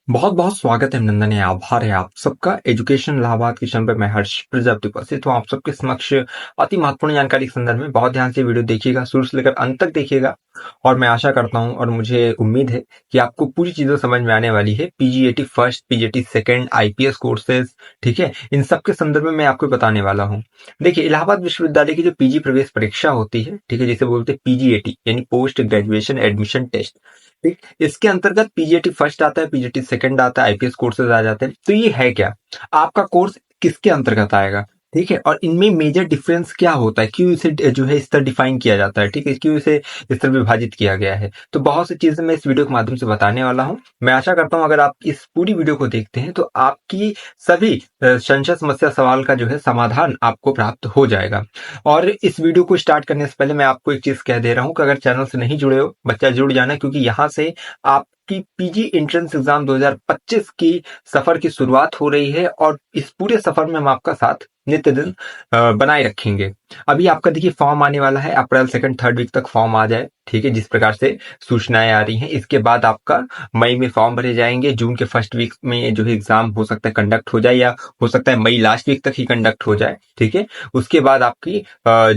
बहुत बहुत स्वागत है, अभिनंदन है, आभार है आप सबका एजुकेशन इलाहाबाद के चैनल पर। मैं हर्ष प्रजापति उपस्थित हूँ आप सबके समक्ष अति महत्वपूर्ण जानकारी के संदर्भ में। बहुत ध्यान से वीडियो देखिएगा, शुरू से लेकर अंत तक देखिएगा और मैं आशा करता हूँ और मुझे उम्मीद है कि आपको पूरी चीजें समझ में आने वाली है। PGAT first, PGAT second, IPS courses, ठीक है, इन सब के संदर्भ में मैं आपको बताने वाला हूँ। देखिए, इलाहाबाद विश्वविद्यालय की जो पीजी प्रवेश परीक्षा होती है, ठीक है, जिसे बोलते हैं पीजीएटी यानी पोस्ट ग्रेजुएशन एडमिशन टेस्ट, ठीक, इसके अंतर्गत पीजीटी फर्स्ट आता है, पीजीटी सेकंड आता है, आईपीएस कोर्सेज आ जाते हैं। तो ये है क्या, आपका कोर्स किसके अंतर्गत आएगा, ठीक है, और इनमें मेजर डिफरेंस क्या होता है, क्यों इसे जो है इस तरह डिफाइन किया जाता है, ठीक है, क्यों इसे इस तरह विभाजित किया गया है। तो बहुत सी चीजें मैं इस वीडियो के माध्यम से बताने वाला हूं। मैं आशा करता हूं अगर आप इस पूरी वीडियो को देखते हैं तो आपकी सभी संशय, समस्या, सवाल का जो है समाधान आपको प्राप्त हो जाएगा। और इस वीडियो को स्टार्ट करने से पहले मैं आपको एक चीज कह दे रहा हूं कि अगर चैनल से नहीं जुड़े हो, बच्चा जुड़ जाना, क्योंकि यहाँ से आपकी पीजी एंट्रेंस एग्जाम 2025 की सफर की शुरुआत हो रही है और इस पूरे सफर में हम आपका साथ नित्य दिन बनाए रखेंगे। अभी आपका देखिए फॉर्म आने वाला है, अप्रैल सेकंड थर्ड वीक तक फॉर्म आ जाए, ठीक है, जिस प्रकार से सूचनाएं आ रही हैं। इसके बाद आपका मई में फॉर्म भरे जाएंगे, जून के फर्स्ट वीक में जो है एग्जाम हो सकता है कंडक्ट हो जाए, या हो सकता है मई लास्ट वीक तक ही कंडक्ट हो जाए, ठीक है। उसके बाद आपकी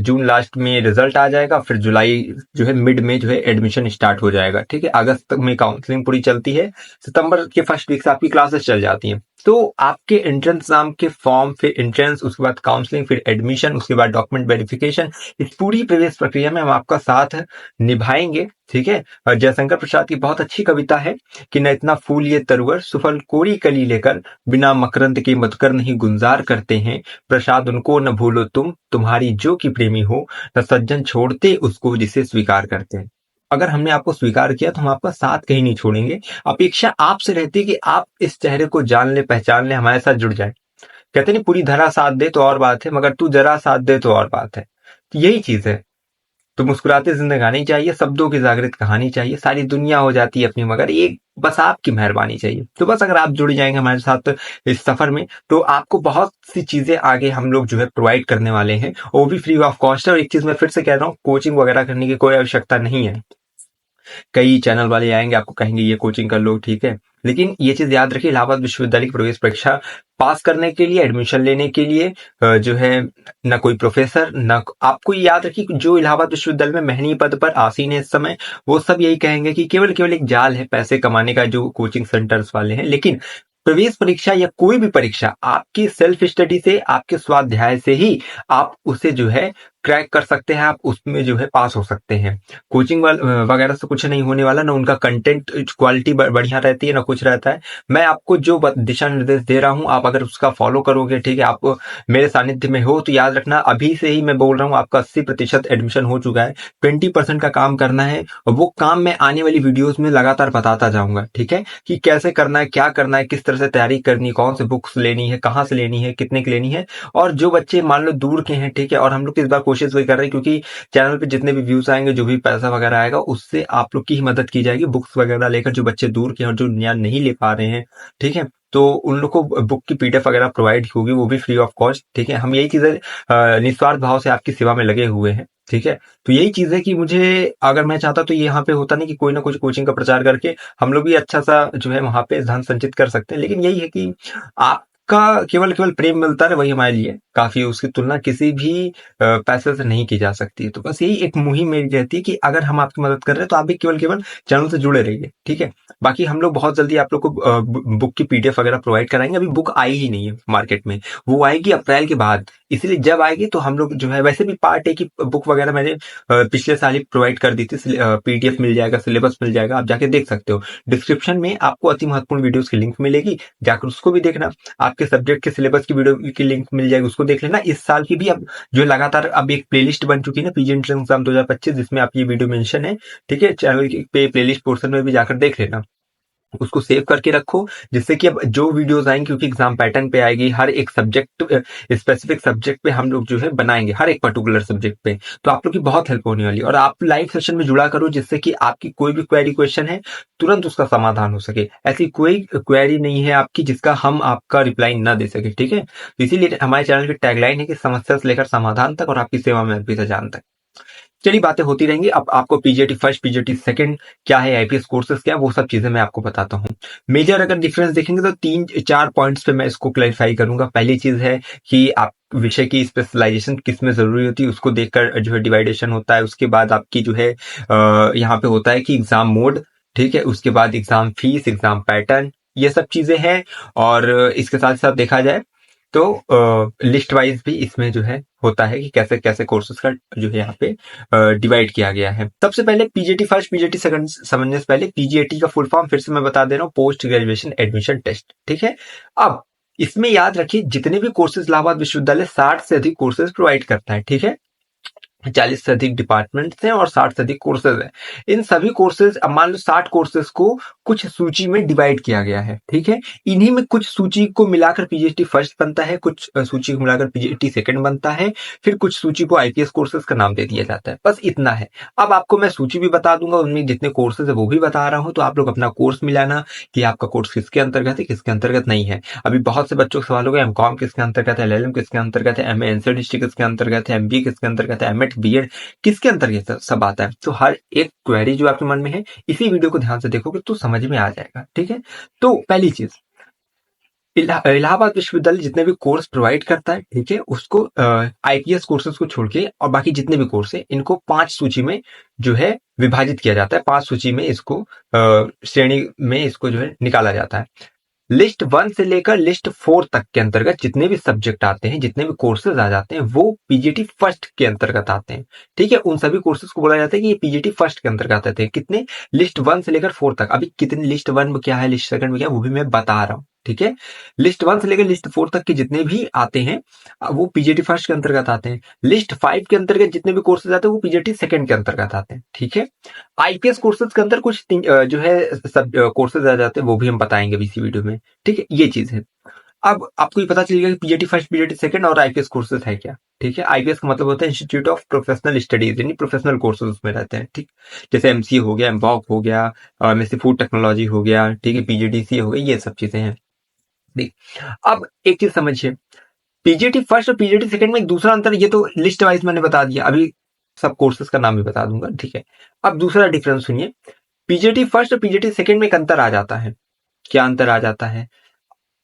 जून लास्ट में रिजल्ट आ जाएगा, फिर जुलाई जो है मिड में जो है एडमिशन स्टार्ट हो जाएगा, ठीक है। अगस्त तक में काउंसलिंग पूरी चलती है, सितंबर के फर्स्ट वीक से आपकी क्लासेस चल जाती हैं। तो आपके एंट्रेंस एग्जाम के फॉर्म, फिर एंट्रेंस, उसके बाद काउंसलिंग, फिर एडमिशन, उसके बाद डॉक्यूमेंट वेरिफिकेशन, इस पूरी प्रवेश प्रक्रिया में हम आपका साथ निभाएंगे, ठीक है। और जयशंकर प्रसाद की बहुत अच्छी कविता है कि न इतना फूल ये तरुवर, सुफल कोरी कली लेकर, बिना मकरंद के मधुकर नहीं गुलजार करते हैं, प्रसाद उनको न भूलो तुम, तुम्हारी जो की प्रेमी हो, न सज्जन छोड़ते उसको जिसे स्वीकार करते हैं। अगर हमने आपको स्वीकार किया तो हम आपका साथ कहीं नहीं छोड़ेंगे। अपेक्षा आपसे रहती है कि आप इस चेहरे को जान ले, पहचान ले, हमारे साथ जुड़ जाए। कहते नहीं, पूरी धरा साथ दे तो और बात है, मगर तू जरा साथ दे तो और बात है। तो यही चीज है। तो मुस्कुराते जिंदगानी चाहिए, शब्दों की जागृत कहानी चाहिए, सारी दुनिया हो जाती है अपनी मगर एक बस आपकी मेहरबानी चाहिए। तो बस अगर आप जुड़ जाएंगे हमारे साथ इस सफर में, तो आपको बहुत सी चीजें आगे हम लोग जो है प्रोवाइड करने वाले हैं, वो भी फ्री ऑफ कॉस्ट है। और एक चीज मैं फिर से कह रहा हूँ, कोचिंग वगैरह करने की कोई आवश्यकता नहीं है। कई चैनल वाले आएंगे, आपको कहेंगे ये कोचिंग कर लो, ठीक है, लेकिन ये चीज याद रखिए, इलाहाबाद विश्वविद्यालय की प्रवेश परीक्षा पास करने के लिए, एडमिशन लेने के लिए जो है न कोई प्रोफेसर, न आपको याद रखिए जो इलाहाबाद विश्वविद्यालय में महनी पद पर आसीन है इस समय, वो सब यही कहेंगे कि केवल केवल एक जाल है पैसे कमाने का जो कोचिंग सेंटर्स वाले हैं। लेकिन प्रवेश परीक्षा या कोई भी परीक्षा आपकी सेल्फ स्टडी से, आपके स्वाध्याय से ही आप उसे जो है क्रैक कर सकते हैं, आप उसमें जो है पास हो सकते हैं। कोचिंग वगैरह से कुछ नहीं होने वाला, ना उनका कंटेंट क्वालिटी बढ़िया रहती है, ना कुछ रहता है। मैं आपको जो दिशा निर्देश दे रहा हूं, आप अगर उसका फॉलो करोगे, ठीक है, आप मेरे सानिध्य में हो, तो याद रखना अभी से ही मैं बोल रहा हूँ, आपका 80% एडमिशन हो चुका है, 20% का काम करना है। और वो काम मैं आने वाली वीडियोज में लगातार बताता जाऊंगा, ठीक है, कि कैसे करना है, क्या करना है, किस तरह से तैयारी करनी है, कौन से बुक्स लेनी है, कहाँ से लेनी है, कितने की लेनी है। और जो बच्चे मान लो दूर के हैं, ठीक है, और हम लोग इस बार कोशिश वही कर रहे हैं, क्योंकि चैनल पे जितने भी व्यूज आएंगे, जो भी पैसा वगैरह आएगा, उससे आप लोग की ही मदद की जाएगी। बुक्स वगैरह लेकर जो बच्चे दूर के हैं और जो ज्ञान नहीं ले पा रहे हैं, ठीक है, तो उन लोग को बुक की पीडीएफ वगैरह प्रोवाइड होगी, वो भी फ्री ऑफ कॉस्ट, ठीक है। हम यही चीजें निस्वार्थ भाव से आपकी सेवा में लगे हुए हैं, ठीक है। तो यही चीज है कि मुझे, अगर मैं चाहता तो ये यहाँ पे होता नहीं कि कोई ना कुछ कोचिंग का प्रचार करके हम लोग भी अच्छा सा जो है वहां पे धन संचित कर सकते हैं। लेकिन यही है कि आपका केवल केवल प्रेम मिलता है, वही हमारे लिए काफी, उसकी तुलना किसी भी पैसे से नहीं की जा सकती। तो बस यही एक मुहिम मेरी रहती है कि अगर हम आपकी मदद कर रहे हैं तो आप भी केवल केवल चैनल से जुड़े रहिए, ठीक है। बाकी हम लोग बहुत जल्दी आप लोग को बुक की पीडीएफ वगैरह प्रोवाइड कराएंगे। अभी बुक आई ही नहीं है मार्केट में, वो आएगी अप्रैल के बाद, इसलिए जब आएगी तो हम लोग जो है, वैसे भी पार्ट ए की बुक वगैरह मैंने पिछले साल ही प्रोवाइड कर दी थी। पीडीएफ मिल जाएगा, सिलेबस मिल जाएगा, आप जाके देख सकते हो। डिस्क्रिप्शन में आपको अति महत्वपूर्ण वीडियोस की लिंक मिलेगी, जाकर उसको भी देखना। आपके सब्जेक्ट के सिलेबस की वीडियो की लिंक मिल जाएगी, उसको देख लेना। इस साल की भी अब जो लगातार अब एक प्लेलिस्ट बन चुकी है ना, पीजी एंट्रेंस एग्जाम 2025, जिसमें आपकी वीडियो मेंशन है, ठीक है। चैनल पे प्लेलिस्ट पोर्शन में भी जाकर देख लेना, उसको सेव करके रखो, जिससे कि अब जो वीडियोस आएंगी, क्योंकि एग्जाम पैटर्न पे आएगी, हर एक सब्जेक्ट, स्पेसिफिक सब्जेक्ट पे हम लोग जो है बनाएंगे, हर एक पर्टिकुलर सब्जेक्ट पे। तो आप लोग की बहुत हेल्प होने वाली है। और आप लाइव सेशन में जुड़ा करो, जिससे कि आपकी कोई भी क्वेरी क्वेश्चन है, तुरंत उसका समाधान हो सके। ऐसी कोई क्वेरी नहीं है आपकी जिसका हम आपका रिप्लाई ना दे सके, ठीक है। तो इसीलिए हमारे चैनल की टैगलाइन है कि समस्या से लेकर समाधान तक, और आपकी सेवा में अर्पित जान तक। चलिए बातें होती रहेंगी। अब आपको पीजीटी फर्स्ट, पीजीटी सेकंड क्या है, आईपीएस कोर्सेज क्या है, वो सब चीजें मैं आपको बताता हूँ। मेजर अगर डिफरेंस देखेंगे तो 3-4 पॉइंट्स पे मैं इसको क्लैरिफाई करूंगा। पहली चीज है कि आप विषय की स्पेशलाइजेशन किस में जरूरी होती है, उसको देखकर जो है डिवाइडेशन होता है। उसके बाद आपकी जो है यहाँ पे होता है कि एग्जाम मोड, ठीक है, उसके बाद एग्जाम फीस, एग्जाम पैटर्न, ये सब चीजें हैं। और इसके साथ साथ देखा जाए तो लिस्ट वाइज भी इसमें जो है होता है कि कैसे कैसे कोर्सेज का जो है यहाँ पे डिवाइड किया गया है। सबसे पहले पीजीटी फर्स्ट, पीजीटी सेकंड समझने से पहले पीजीटी का फुल फॉर्म फिर से मैं बता दे रहा हूँ, पोस्ट ग्रेजुएशन एडमिशन टेस्ट, ठीक है। अब इसमें याद रखिए जितने भी कोर्सेज इलाहाबाद विश्वविद्यालय 60 से अधिक कोर्सेज प्रोवाइड करता है, ठीक है। 40 से अधिक डिपार्टमेंट्स हैं और 60 से अधिक कोर्सेज हैं। इन सभी कोर्सेज, अब मान लो 60 कोर्सेज को कुछ सूची में डिवाइड किया गया है, ठीक है। इन्हीं में कुछ सूची को मिलाकर पीजीटी फर्स्ट बनता है, कुछ सूची को मिलाकर पीजीटी सेकंड बनता है, फिर कुछ सूची को आईपीएस कोर्सेज का नाम दे दिया जाता है। बस इतना है। अब आपको मैं सूची भी बता दूंगा, उनमें जितने कोर्सेज है वो भी बता रहा हूं, तो आप लोग अपना कोर्स मिलाना कि आपका कोर्स किसके अंतर्गत है, किसके अंतर्गत नहीं है। अभी बहुत से बच्चों के सवाल हो गए, एमकॉम किसके अंतर्गत है, एलएलएम किसके अंतर्गत है, एमए एनसीईआरटी हिस्ट्री किसके अंतर्गत है, एमबीए किसके अंतर्गत है, एमएड बीएड किसके अंतर्गत सब आता है। तो हर एक क्वेरी जो आपके मन में है, इसी वीडियो को ध्यान से देखोगे तो समझ में आ जाएगा, ठीक है। तो पहली चीज, इलाहाबाद विश्वविद्यालय जितने भी कोर्स प्रोवाइड करता है, ठीक है, उसको आईपीएस कोर्सेज को छोड़ के और बाकी जितने भी कोर्स है इनको 5 सूची में जो है विभाजित किया जाता है। 5 सूची में इसको श्रेणी में इसको जो है निकाला जाता है। लिस्ट 1 से लेकर लिस्ट 4 तक के अंतर्गत जितने भी सब्जेक्ट आते हैं, जितने भी कोर्सेज आ जाते हैं, वो पीजीटी फर्स्ट के अंतर्गत आते हैं, ठीक है। उन सभी कोर्सेज को बोला जाता है कि ये पीजीटी फर्स्ट के अंतर्गत आते हैं। कितने? लिस्ट 1 से लेकर 4 तक। अभी कितने लिस्ट 1 में क्या है, लिस्ट सेकंड में क्या है, वो भी मैं बता रहा हूँ, ठीक है। लिस्ट 1 से लेकर लिस्ट 4 तक के जितने भी आते हैं वो पीजीटी फर्स्ट के अंतर्गत आते हैं। लिस्ट 5 के अंतर्गत जितने भी कोर्सेज आते हैं वो पीजीटी सेकंड के अंतर्गत आते हैं, ठीक है। आईपीएस कोर्सेज के अंदर कुछ जो है सब कोर्सेज आ जाते हैं, वो भी हम बताएंगे अभी इसी वीडियो में, ठीक है। ये चीज है। अब आपको ये पता चलेगा कि पीजीटी फर्स्ट, पीजीटी सेकंड और आईपीएस कोर्सेज है क्या, ठीक है। आईपीएस का मतलब होता है इंस्टीट्यूट ऑफ प्रोफेशनल स्टडीज, यानी प्रोफेशनल कोर्सेज उसमें रहते हैं, ठीक। जैसे एमसीए हो गया, एमबॉक हो गया, एमएससी फूड टेक्नोलॉजी हो गया, ठीक है, पीजीडीसीए हो गया, ये सब चीजें हैं, ठीक। अब एक चीज समझिए, पीजीटी फर्स्ट और पीजीटी सेकंड में एक दूसरा अंतर, ये तो लिस्ट वाइज मैंने बता दिया, अभी सब कोर्सेज का नाम भी बता दूंगा, ठीक है। अब दूसरा डिफरेंस सुनिए, पीजीटी फर्स्ट और पीजीटी सेकंड में एक अंतर आ जाता है। क्या अंतर आ जाता है?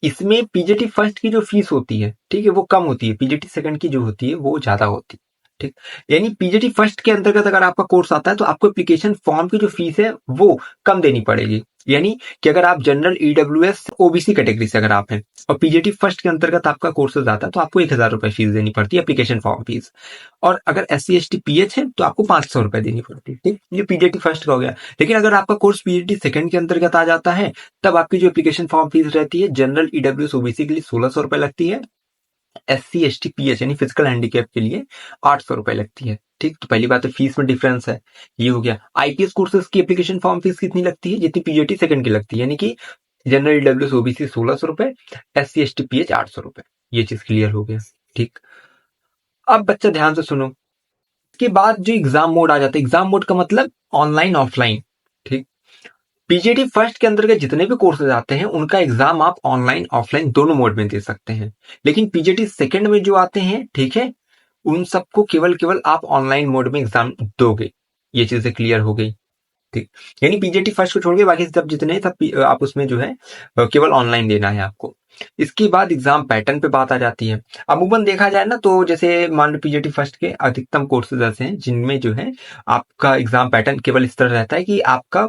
इसमें पीजीटी फर्स्ट की जो फीस होती है, ठीक है, वो कम होती है। पीजीटी सेकंड की जो होती है वो ज्यादा होती है, ठीक। यानी पीजीटी फर्स्ट के अंतर्गत अगर आपका कोर्स आता है तो आपको एप्लीकेशन फॉर्म की जो फीस है वो कम देनी पड़ेगी। यानी कि अगर आप जनरल ईडब्ल्यूएस ओबीसी कैटेगरी से अगर आप हैं और पीजीटी फर्स्ट के अंतर्गत आपका कोर्सेज आता है तो आपको 1000 रुपए फीस देनी पड़ती है, एप्लीकेशन फॉर्म फीस। और अगर SC ST PH है तो आपको 500 रुपए देनी पड़ती है, ठीक। ये पीजीटी फर्स्ट का हो गया। लेकिन अगर आपका कोर्स पीजीटी सेकंड के अंतर्गत आ जाता है तब आपकी जो एप्लीकेशन फॉर्म फीस रहती है, जनरल ईडब्ल्यूएस ओबीसी के लिए 1600 रुपए लगती है, SC ST PH यानी फिजिकल हैंडीकैप के लिए 800 रुपए लगती है, ठीक। तो पहली बात है फीस में डिफरेंस है, ये हो गया। आईपीएस कोर्सेज की एप्लीकेशन फॉर्म फीस कितनी लगती है? जितनी पीजीटी सेकंड की लगती है, यानी कि जनरल ईडब्ल्यूएस ओबीसी 1600 रुपए, SC ST PH 800 रुपए। ये चीज क्लियर हो गया, ठीक। अब बच्चा ध्यान से सुनो, इसके बाद जो एग्जाम मोड आ जाता है, एग्जाम मोड का मतलब ऑनलाइन ऑफलाइन, ठीक। पीजीटी फर्स्ट के अंतर्गत जितने भी कोर्सेज आते हैं उनका एग्जाम आप ऑनलाइन ऑफलाइन दोनों मोड में दे सकते हैं। लेकिन पीजीटी सेकंड में जो आते हैं, ठीक है, उन सबको केवल केवल आप ऑनलाइन मोड में एग्जाम दोगे। ये चीजें क्लियर हो गई, ठीक। यानी पीजीटी फर्स्ट को छोड़ के बाकी सब जितने हैं सब आप उसमें जो है केवल ऑनलाइन देना है आपको। इसके बाद एग्जाम पैटर्न पे बात आ जाती है। अमूमन देखा जाए ना तो जैसे मान लो पीजीटी फर्स्ट के अधिकतम कोर्सेज ऐसे हैं जिनमें जो है आपका एग्जाम पैटर्न केवल इस तरह रहता है कि आपका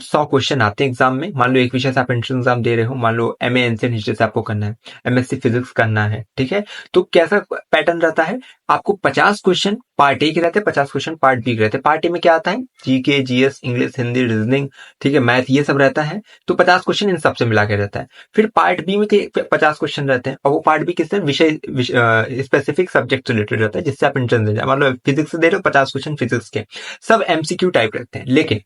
100 क्वेश्चन आते हैं एग्जाम में। मान लो एक विषय से आप एंट्रेंस एग्जाम दे रहे हो, मान लो एमए एंशिएंट हिस्ट्री से आपको करना है, एमएससी फिजिक्स करना है, ठीक है। तो कैसा पैटर्न रहता है? आपको 50 क्वेश्चन पार्ट ए के रहते हैं, 50 क्वेश्चन पार्ट बी के रहते हैं। पार्ट ए में क्या आता है? GK, GS, English, Hindi, reasoning, ठीक है, मैथ, ये सब रहता है। तो 50 क्वेश्चन इन सबसे मिला के रहता है। फिर पार्ट बी में 50 क्वेश्चन रहते हैं और वो पार्ट बी किससे? विषय स्पेसिफिक सब्जेक्ट रिलेटेड रहता है जिससे आप एंट्रेंस दे जाए। मान लो फिजिक्स से दे रहे हो, 50 क्वेश्चन फिजिक्स के, सब एमसीक्यू टाइप रहते हैं। लेकिन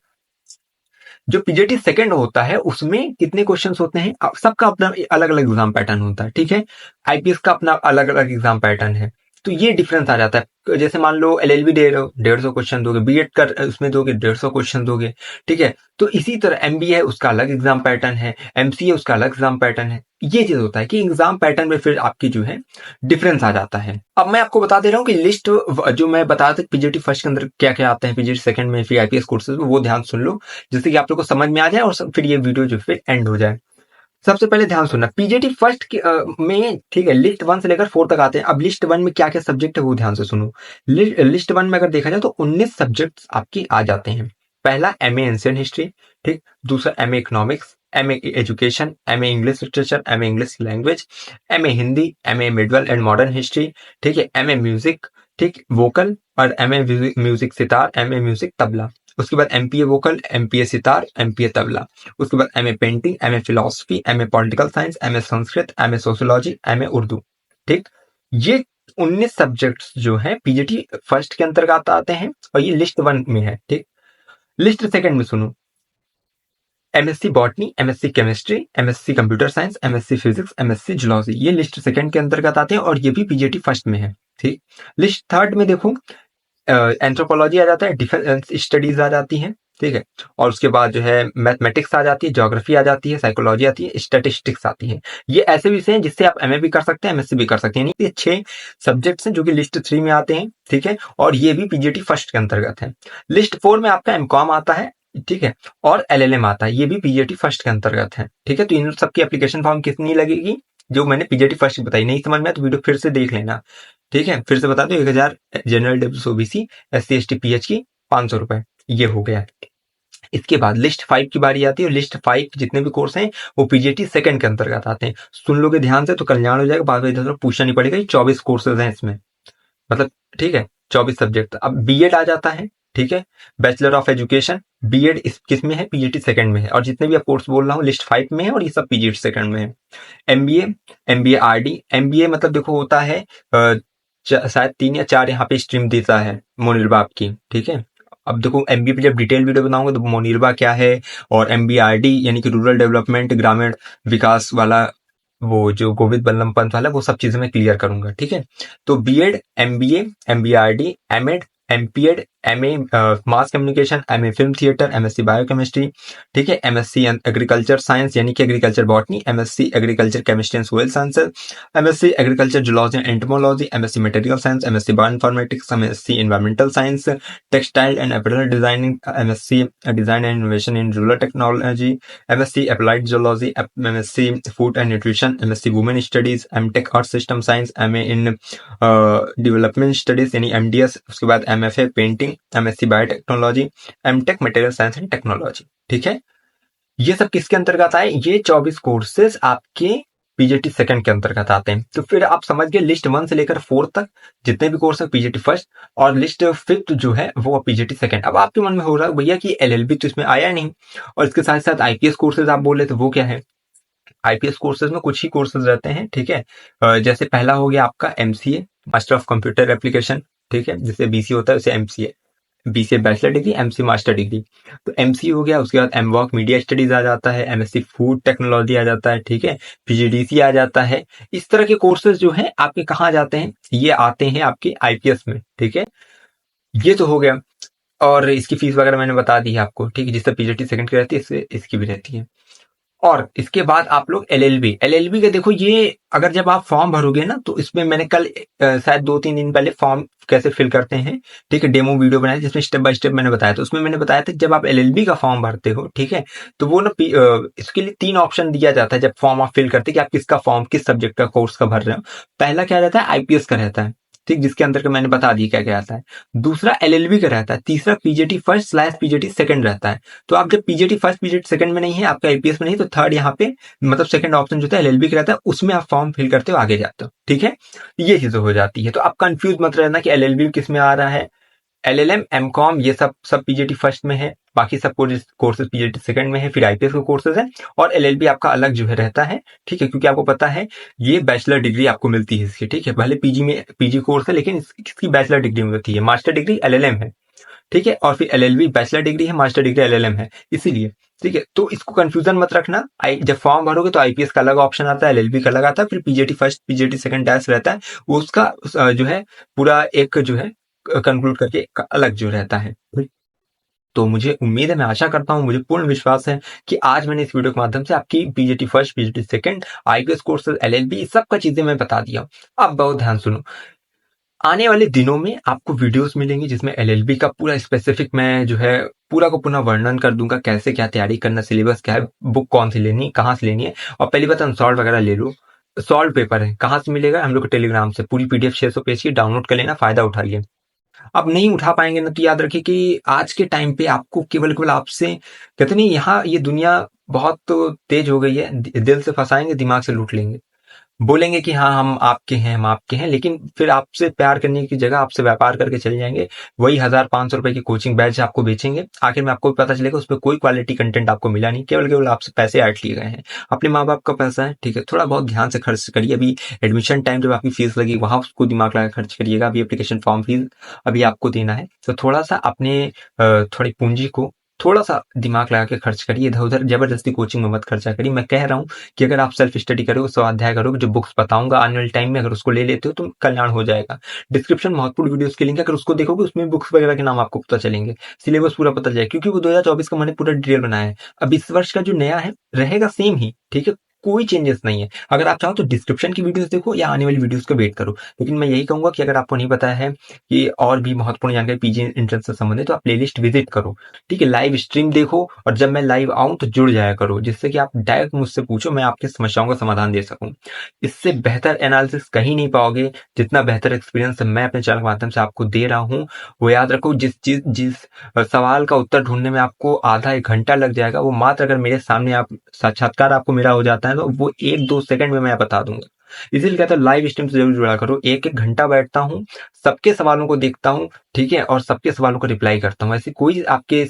जो पीजीटी सेकंड होता है उसमें कितने क्वेश्चंस होते हैं? सबका अपना अलग अलग एग्जाम पैटर्न होता है, ठीक है। आईपीएस का अपना अलग अलग एग्जाम पैटर्न है। तो ये डिफरेंस आ जाता है। जैसे मान लो एलएलबी दे रहे हो, 150 क्वेश्चन दोगे, बीएड कर उसमें दोगे 150 क्वेश्चन दोगे, ठीक है। तो इसी तरह एमबीए है, उसका अलग एग्जाम पैटर्न है, एमसीए उसका अलग एग्जाम पैटर्न है। ये चीज होता है कि एग्जाम पैटर्न में फिर आपकी जो है डिफरेंस आ जाता है। अब मैं आपको बता दे रहा हूँ कि लिस्ट जो मैं बता रहा था पीजीटी फर्स्ट के अंदर क्या क्या आते हैं, पीजीटी सेकंड में, फिर आईपीएस कोर्सेज में, वो ध्यान सुन लो जिससे कि आप लोग को समझ में आ जाए और फिर ये वीडियो जो फिर एंड हो जाए। सबसे पहले ध्यान सुनना, पीजीटी फर्स्ट में ठीक है लिस्ट 1 से लेकर 4 तक आते हैं। अब लिस्ट 1 में क्या क्या सब्जेक्ट है वो ध्यान से सुनो। लिस्ट 1 में अगर देखा जाए तो 19 सब्जेक्ट्स आपकी आ जाते हैं। पहला एमए एंशिएंट हिस्ट्री, ठीक। दूसरा MA economics, MA education, MA English literature, MA English language, MA Hindi, MA middle and modern history, ठीक है। एमए म्यूजिक, ठीक, वोकल, और MA music sitar, MA music tabla. उसके बाद MPa vocal, MPa sitar, MPa tabla. उसके बाद MA painting, MA philosophy, MA political science, MA Sanskrit, MA sociology, MA Urdu, ठीक। ये 19 सब्जेक्ट्स जो है पीजीटी फर्स्ट के अंतर्गत आते हैं और ये लिस्ट 1 में है, ठीक। लिस्ट सेकंड में सुनो, MSc botany, MSc chemistry, MSc computer science, MSc physics, MSc zoology, ये लिस्ट सेकंड के अंतर्गत आते हैं और ये भी पीजीटी फर्स्ट में है, ठीक। लिस्ट थर्ड में देखो, एंथ्रोपोलॉजी आ जाता है, डिफेंस स्टडीज आ जाती है, ठीक है। और उसके बाद जो है मैथमेटिक्स आ जाती है, ज्योग्राफी आ जाती है, साइकोलॉजी आती है, स्टैटिस्टिक्स आती है। ये ऐसे विषय हैं जिससे आप एमए भी कर सकते हैं, एमएससी भी कर सकते हैं। ये 6 सब्जेक्ट्स हैं जो कि लिस्ट 3 में आते हैं, ठीक है। और ये भी पीजीटी फर्स्ट के अंतर्गत है। लिस्ट 4 में आपका एमकॉम आता है, ठीक है, और एलएलएम आता है, ये भी पीजीटी फर्स्ट के अंतर्गत है, ठीक है। तो इन सबकी एप्लीकेशन फॉर्म कितनी लगेगी, जो मैंने पीजीटी फर्स्ट बताई, नहीं समझ में तो वीडियो फिर से देख लेना, ठीक है। फिर से बता दो, 1000 general WS OBC SC ST pH की 500 रुपए, ये हो गया। इसके बाद लिस्ट 5 की बारी आती है और लिस्ट 5 जितने भी कोर्स हैं वो पीजीटी सेकंड के अंतर्गत आते हैं। सुन लोगे ध्यान से तो कल्याण हो जाएगा, बाद में इधर पूछना नहीं पड़ेगा। 24 कोर्सेज हैं इसमें, मतलब, ठीक है, 24 सब्जेक्ट। अब बीएड आ जाता है, ठीक है, बैचलर ऑफ एजुकेशन। बीएड इस किस में है, पीजीटी सेकंड में है। और जितने भी आप कोर्स बोल रहा हूँ लिस्ट 5 में है और ये सब पीजीटी सेकंड में है। एमबीए, एमबीए आरडी, एमबीए मतलब देखो होता है शायद 3 या 4 यहाँ पे स्ट्रीम देता है मोनिरबा आपकी, ठीक है। अब देखो एमबीए पे जब डिटेल वीडियो बनाऊंगा तो मोनिरबा क्या है और एमबीआरडी यानी कि रूरल डेवलपमेंट ग्रामीण विकास वाला, वो जो गोविंद बल्लभ पंत वाला, वो सब चीजें मैं क्लियर करूंगा, ठीक है। तो BEd, MBA, MBRD, MEd, MPEd, MA mass communication, MA film theatre, MSc biochemistry, ठीक है, एमएससी एग्रीकल्चर साइंस यानी कि agriculture botany, MSc agriculture chemistry and soil sciences, MSc agriculture zoology and entomology, MSc material science, MSc bioinformatics, MSc environmental science, textile and apparel designing, MSc design and innovation in rural technology, MSc applied zoology, MSc food and nutrition, MSc women studies, MTech earth system science, MA in development studies यानी MDS. उसके बाद MFA painting, MSc biotechnology, MTech material science and technology, ठीक है। ये सब किसके अंतर्गत आए, ये 24 कोर्सेज आपके पीजीटी सेकंड के अंतर्गत आते हैं। तो फिर आप समझ गए लिस्ट 1 से लेकर 4 तक जितने भी कोर्स है पीजीटी फर्स्ट, और लिस्ट 5 जो है वो पीजीटी सेकंड। अब आपके मन में हो रहा है भैया कि एलएलबी तो इसमें आया नहीं, और इसके साथ साथ आईपीएस कोर्सेज आप बोल रहे थे, वो क्या है। आईपीएस कोर्सेज में कुछ ही कोर्सेज रहते हैं, ठीक है। जैसे पहला हो गया आपका MCA, master of computer application, ठीक है, जैसे बीसी होता है उसे MCA, BCA bachelor degree, MC master degree. तो एमसी हो गया, उसके बाद एमवॉक मीडिया स्टडीज आ जाता है, एमएससी फूड टेक्नोलॉजी आ जाता है, ठीक है, पीजीडीसी आ जाता है। इस तरह के कोर्सेज जो है आपके कहाँ जाते हैं, ये आते हैं आपके आईपीएस में, ठीक है। ये तो हो गया, और इसकी फीस वगैरह मैंने बता दी है आपको, ठीक है, जिससे पीजीटी सेकंड की रहती है इससे इसकी भी रहती है। और इसके बाद आप लोग एलएलबी, एलएलबी का देखो, ये अगर जब आप फॉर्म भरोगे ना तो इसमें मैंने कल शायद 2-3 दिन पहले फॉर्म कैसे फिल करते हैं, ठीक है, डेमो वीडियो बनाया जिसमें स्टेप बाय स्टेप मैंने बताया। तो उसमें मैंने बताया था जब आप एलएलबी का फॉर्म भरते हो, ठीक है, तो वो ना इसके लिए 3 ऑप्शन दिया जाता है जब फॉर्म आप फिल करते हैं कि आप किसका फॉर्म किस सब्जेक्ट का कोर्स का भर रहे हो। पहला क्या रहता है, आईपीएस का रहता है, ठीक, जिसके अंदर का मैंने बता दिया क्या क्या आता है। दूसरा एलएलबी का रहता है, तीसरा PGT first slash PGT second रहता है। तो आप जब पीजीटी फर्स्ट पीजीटी सेकंड में नहीं है, आपका आईपीएस में नहीं, तो थर्ड यहाँ पे मतलब सेकंड ऑप्शन जो था एलएलबी का रहता है, उसमें आप फॉर्म फिल करते हो, आगे जाते हो, ठीक है। ये चीजें हो जाती है, तो आप कंफ्यूज मत रहना कि एलएलबी किस में आ रहा है। एलएलएम, एमकॉम, ये सब पीजीटी फर्स्ट में है, बाकी सब कोर्सेज पीजीटी सेकंड में है, फिर आईपीएस के कोर्सेज है, और एलएलबी आपका अलग जो है रहता है, ठीक है, क्योंकि आपको पता है ये बैचलर डिग्री आपको मिलती है इसकी, ठीक है। भले पीजी में पीजी कोर्स है लेकिन इसकी बैचलर डिग्री मिलती है, मास्टर डिग्री एलएलएम है, ठीक है, और फिर एलएलबी बैचलर डिग्री है, मास्टर डिग्री एलएलएम है, इसीलिए, ठीक है। तो इसको कंफ्यूजन मत रखना, जब फॉर्म भरोगे तो आईपीएस का अलग ऑप्शन आता है, एलएलबी का अलग आता है, फिर PGT first PGT second dash रहता है, वो उसका जो है पूरा एक जो है कंक्लूड करके अलग जो रहता है। तो मुझे उम्मीद है, मैं आशा करता हूँ, मुझे पूर्ण विश्वास है कि आज मैंने इस वीडियो के माध्यम से आपकी PGT first, PGT second, IPS courses, LLB सबका चीजें मैं बता दिया हूं। अब बहुत ध्यान सुनो, आने वाले दिनों में आपको वीडियोस मिलेंगी जिसमें एलएलबी का पूरा स्पेसिफिक मैं जो है पूरा को पूरा वर्णन कर दूंगा, कैसे क्या तैयारी करना, सिलेबस क्या है, बुक कौन सी लेनी, कहाँ से लेनी है। और पहली बात, अनसॉल्व वगैरह ले लो। सॉल्व पेपर है, कहाँ से मिलेगा? हम लोग को टेलीग्राम से पूरी पीडीएफ 600 पेज की डाउनलोड कर लेना, फायदा उठाइए। अब नहीं उठा पाएंगे ना, तो याद रखिए कि आज के टाइम पे आपको केवल केवल आपसे कहते नहीं, यहाँ ये दुनिया बहुत तो तेज हो गई है, दिल से फंसाएंगे, दिमाग से लूट लेंगे। बोलेंगे कि हाँ हम आपके हैं, हम आपके हैं, लेकिन फिर आपसे प्यार करने की जगह आपसे व्यापार करके चले जाएंगे। वही 1,000-500 रुपए की कोचिंग बैच आपको बेचेंगे, आखिर में आपको पता चलेगा उसमें कोई क्वालिटी कंटेंट आपको मिला नहीं, केवल केवल आपसे पैसे ऐंठ लिए गए हैं। अपने माँ बाप का पैसा है, ठीक है, थोड़ा बहुत ध्यान से खर्च करिए। अभी एडमिशन टाइम जब आपकी फीस लगी वहां उसको दिमाग लगा खर्च करिएगा। अभी एप्लीकेशन फॉर्म फीस अभी आपको देना है, तो थोड़ा सा अपने थोड़ी पूंजी को थोड़ा सा दिमाग लगा के खर्च करिए। इधर उधर जबरदस्ती कोचिंग में मत खर्चा करिए। मैं कह रहा हूँ कि अगर आप सेल्फ स्टडी करोगे, स्वाध्याय करोगे, जो बुक्स बताऊंगा आने वाले टाइम में अगर उसको ले लेते हो तो कल्याण हो जाएगा। डिस्क्रिप्शन महत्वपूर्ण वीडियोस के लिंक है, अगर उसको देखोगे उसमें बुक्स वगैरह के नाम आपको पता चलेंगे, सिलेबस पूरा पता चलेगा, क्योंकि वो 2024 का मैंने पूरा डिटेल बनाया है। अब इस वर्ष का जो नया है रहेगा सेम ही, ठीक है, कोई चेंजेस नहीं है। अगर आप चाहो तो डिस्क्रिप्शन की वीडियोस देखो या आने वाली वीडियोस का वेट करो। लेकिन मैं यही कहूंगा कि अगर आपको नहीं पता है कि और भी महत्वपूर्ण जानकारी पीजी एंट्रेंस से संबंधित, तो आप प्लेलिस्ट विजिट करो, ठीक है, लाइव स्ट्रीम देखो, और जब मैं लाइव आऊं तो जुड़ जाया करो, जिससे कि आप डायरेक्ट मुझसे पूछो, मैं आपकी समस्याओं का समाधान दे सकूं। इससे बेहतर एनालिसिस कहीं नहीं पाओगे, जितना बेहतर एक्सपीरियंस मैं अपने चैनल के माध्यम से आपको दे रहा हूं। वो याद रखो, जिस सवाल का उत्तर ढूंढने में आपको आधा 1 घंटा लग जाएगा, वो मात्र अगर मेरे सामने आप साक्षात्कार आपको मेरा हो जाता है तो वो 1-2 सेकंड में मैं बता दूंगा। इसीलिए कहता हूँ लाइव स्ट्रीम से जरूर जुड़ा करो। 1-1 घंटा बैठता हूँ, सबके सवालों को देखता हूँ, ठीक है, और सबके सवालों को रिप्लाई करता हूँ। ऐसी कोई आपके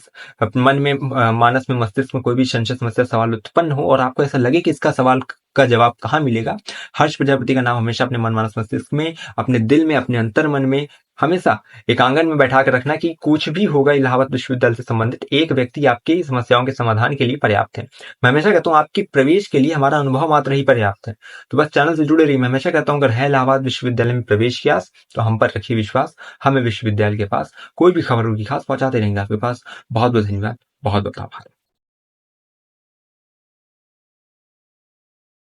मन में, मानस में, मस्तिष्क में कोई भी संशय, समस्या, सवाल उत्पन्न हो और आपको ऐसा लगे कि इसका सवाल का जवाब कहाँ मिलेगा, हर्ष प्रजापति का नाम हमेशा अपने मन, मानस, मस्तिष्क में, अपने दिल में, अपने अंतर मन में हमेशा एक आंगन में बैठा कर रखना कि कुछ भी होगा इलाहाबाद विश्वविद्यालय से संबंधित एक व्यक्ति आपकी समस्याओं के समाधान के लिए पर्याप्त है। मैं हमेशा कहता हूँ आपके प्रवेश के लिए हमारा अनुभव मात्र ही पर्याप्त है। तो बस चैनल से जुड़े रहिए। मैं हमेशा कहता हूँ अगर है इलाहाबाद विश्वविद्यालय में प्रवेश की आस तो हम पर रखिए विश्वास। हमें विश्वविद्यालय के पास कोई भी खबर होगी खास पहुंचाते रहेंगे आपके पास। बहुत बहुत धन्यवाद, बहुत बहुत आभार।